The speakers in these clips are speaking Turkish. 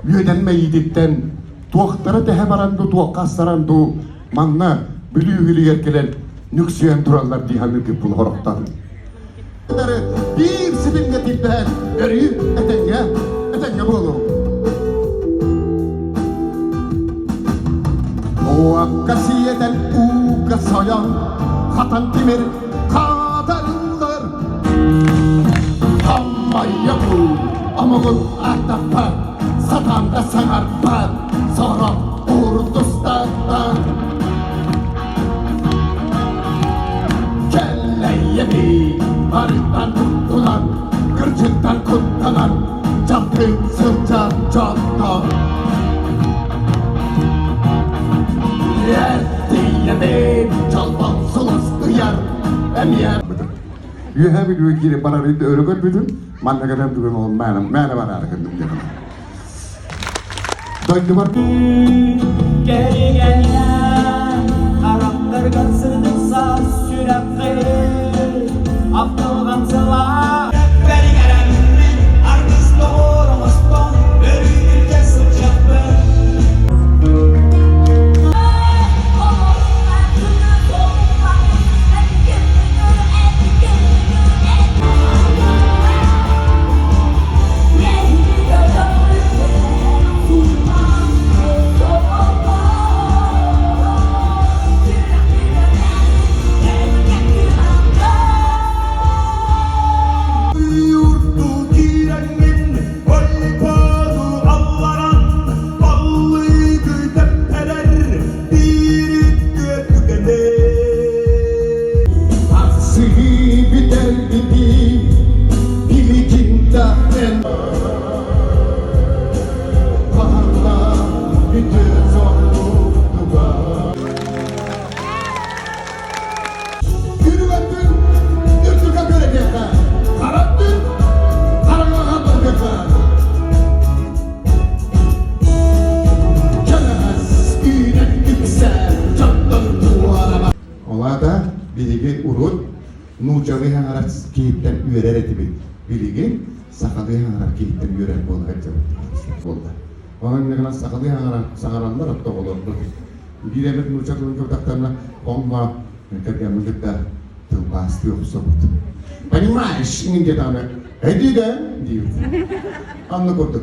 üyedenme yiditten, tuaklara dehe barandu, tuakkastarandu, manna, bülü yerkelen, nüksiyen durallar dihamil ki pul horoktan. Bir sibinge tipten, eri etenge bulu. O kasiyeten uga sayan, hatan timir kadarılır. Amma yapul, amogul atapar, satanda sanarpar, sonra urdustattan. Kelleyemi, barıktan tuttular, kırçıktan kuttalar, çapın sırca çattan. Yerdiyemi, çalban sulus duyar, emiyer. Yühe bir ülkeli bana rüyde örgün bütün, manna kadar durum olun, mene var arkadaşım diyorum. Döndü var. Gel karakter gansızlık saz sürekli Abdülgan sıla Beni gelenmin artist doğurmaston Bölüyünce sıçrattı biligi urut nucawi hangarak kihipten üyeler etibi biligi sakalı hangarak kihipten üyeler oldu. Onun ne kadar sakalı hangarak sangaranlar hatta olurdu. Bir demet nucaklı kırtaklarına onunla kerjaan kita tuh pasti obsot. Pani mais ingin kita anak, hedi kan? Dia, anu kotor.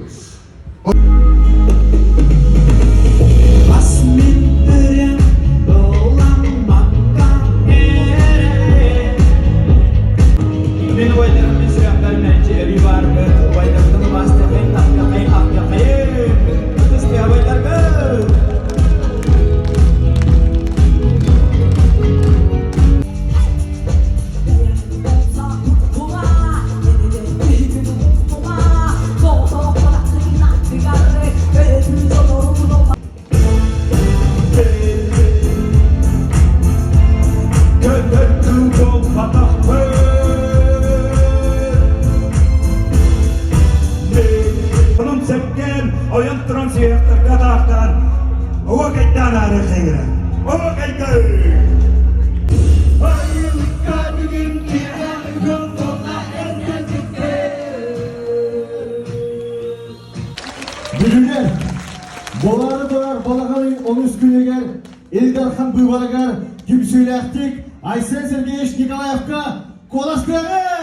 Oyun transiyakta kadahtan o kaytan arı khayra o kaytan bayıl kadın kiran göntola enzizke Bugünler bolar balağın 13 güneger Eldarhan Buyvaragar gibi söyleyektik Aysen Sergeyevich Nikolayevka Kolaskaya